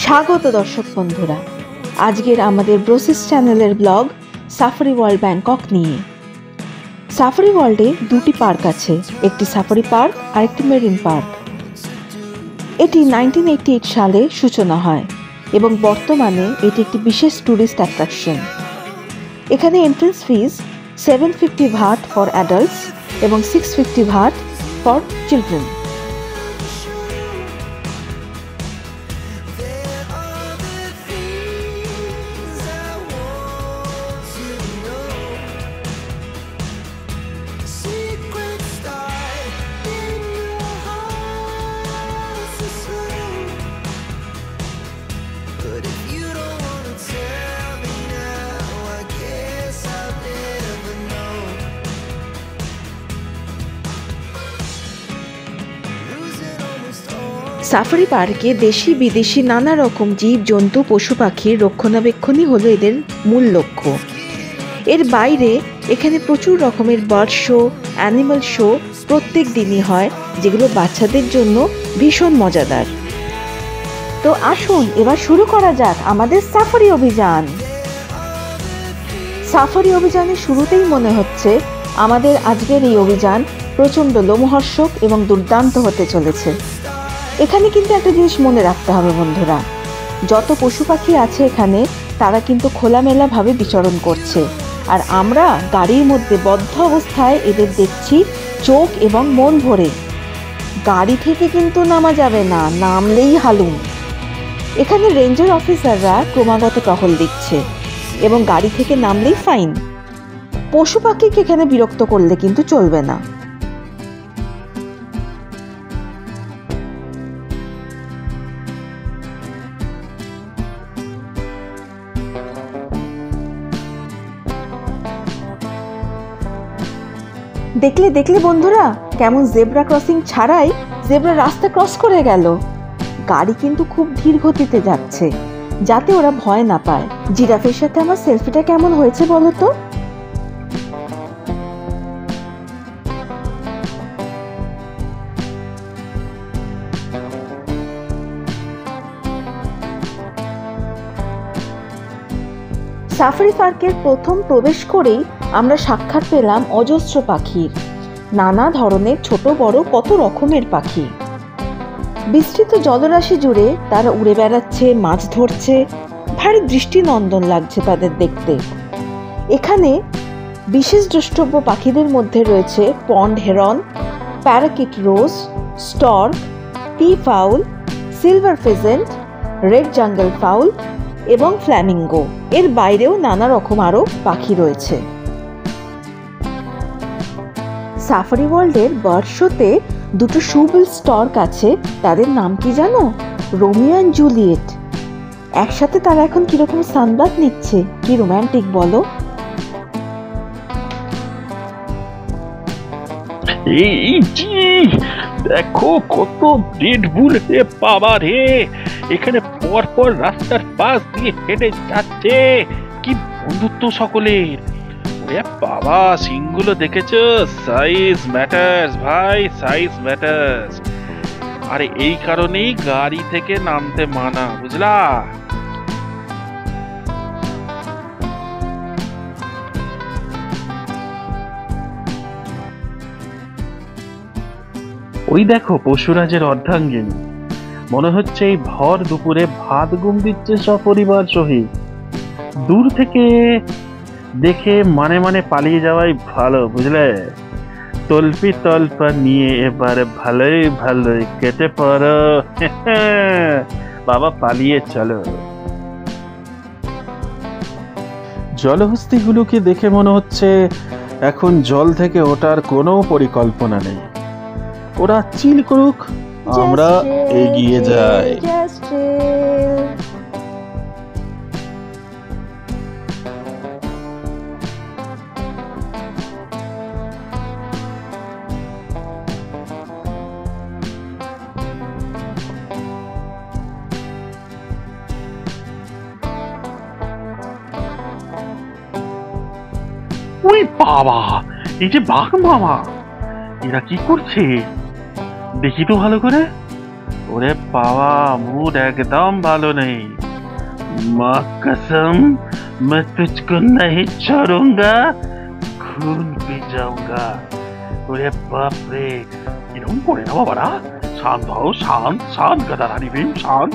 স্বাগত দর্শক বন্ধুরা, আজকের আমাদের ব্রোসিস চ্যানেলের ব্লগ সাফারি ওয়ার্ল্ড ব্যাংকক নিয়ে। সাফারি ওয়ার্ল্ডে দুটি পার্ক আছে, একটি সাফারি পার্ক আর একটি মেরিন পার্ক। এটি 1988 সালে সূচনা হয় এবং বর্তমানে এটি একটি বিশেষ ট্যুরিস্ট অ্যাট্রাকশন। এখানে entrance fees 750 baht for adults এবং 650 ভাট ফর চিলড্রেন। সাফারি পার্কে দেশি বিদেশি নানা রকম জীব জন্তু পশু পাখির রক্ষণাবেক্ষণই হলো এদের মূল লক্ষ্য। এর বাইরে এখানে প্রচুর রকমের বার্ড শো, অ্যানিমাল শো প্রত্যেক দিনই হয়, যেগুলো বাচ্চাদের জন্য ভীষণ মজাদার। তো আসুন এবার শুরু করা যাক আমাদের সাফারি অভিযান। সাফারি অভিযানের শুরুতেই মনে হচ্ছে আমাদের আজকের এই অভিযান প্রচণ্ড লোমহর্ষক এবং দুর্দান্ত হতে চলেছে। এখানে কিন্তু একটা জিনিস মনে রাখতে হবে বন্ধুরা, যত পশু পাখি আছে এখানে তারা কিন্তু খোলামেলাভাবে বিচরণ করছে, আর আমরা গাড়ির মধ্যে বদ্ধ অবস্থায় এদের দেখছি চোখ এবং মন ভরে। গাড়ি থেকে কিন্তু নামা যাবে না, নামলেই হালুম। এখানে রেঞ্জার অফিসাররা ক্রমাগত টহল দিচ্ছে এবং গাড়ি থেকে নামলেই ফাইন। পশু পাখিকে এখানে বিরক্ত করলে কিন্তু চলবে না। দেখলে বন্ধুরা, কেমন জেব্রা ক্রসিং ছাড়াই জেব্রা রাস্তা ক্রস করে গেল। গাড়ি কিন্তু খুব ধীর গতিতে যাচ্ছে, যাতে ওরা ভয় না পায়। জিরাফের সাথে আমার সেলফিটা কেমন হয়েছে বলো তো? সাফারি পার্কের প্রথম প্রবেশ করেই আমরা সাক্ষাৎ পেলাম অজস্র পাখির। নানা ধরনের ছোট বড় কত রকমের পাখি। বিস্তৃত জলরাশি জুড়ে তারা উড়ে বেড়াচ্ছে, মাছ ধরছে। ভারী দৃষ্টিনন্দন লাগছে তাদের দেখতে। এখানে বিশেষ দ্রষ্টব্য পাখিদের মধ্যে রয়েছে pond heron, parakeet rose, stork, pea fowl, silver pheasant, red jungle fowl এবং ফ্ল্যামিঙ্গো। এর বাইরেও নানা রকম আরও পাখি রয়েছে। সাফারি ওয়ার্ল্ডের বার্ড শোতে দুটো শুবিল স্টর্ক আছে, তাদের নাম কি জানো? Romeo and Juliet. একসাথে তারা এখন কিরকম সানবাথ নিচ্ছে, কি রোম্যান্টিক বলো? দেখো কত রেড বুল রে বাবা রে, এখানে পরপর রাস্তার পাশ দিয়ে হেঁটে যাচ্ছে। কি বন্ধুত্ব সকলের! ওরে বাবা, সিংগুলো দেখেছো? সাইজ ম্যাটার্স ভাই, সাইজ ম্যাটার্স। আরে এই কারণেই গাড়ি থেকে নামতে মানা, বুঝলা? ওই দেখো পশুরাজের অর্ধাঙ্গিনী, মনে হচ্ছে এই ভর দুপুরে ভাত ঘুম দিচ্ছে সপরিবার সহিত। দূর থেকে দেখে মানে পালিয়ে যাওয়াই ভালো, বুঝলে? তল্পি তল্পা নিয়ে এবারে ভালোই কেটে পড়ো। বাবা পালিয়ে চলো। জলহস্তিগুলোকে দেখে মনে হচ্ছে এখন জল থেকে ওঠার কোনো পরিকল্পনা নেই। ওরা চিল করুক, আমরা এগিয়ে যাই। ওই বাবা, এই যে বাঘ মামা, এরা কি করছে দেখি তো ভালো করে। ওরে বাবা, মুড একদম ভালো নেই। माँ कसम मैं तुझको नहीं छोड़ूंगा, खून पी जाऊंगा। ওরে বাপ রে, এরকম করে না বাবারা। শান্ত হও, শান্ত শান্ত গাদা রানী ভীম, শান্ত।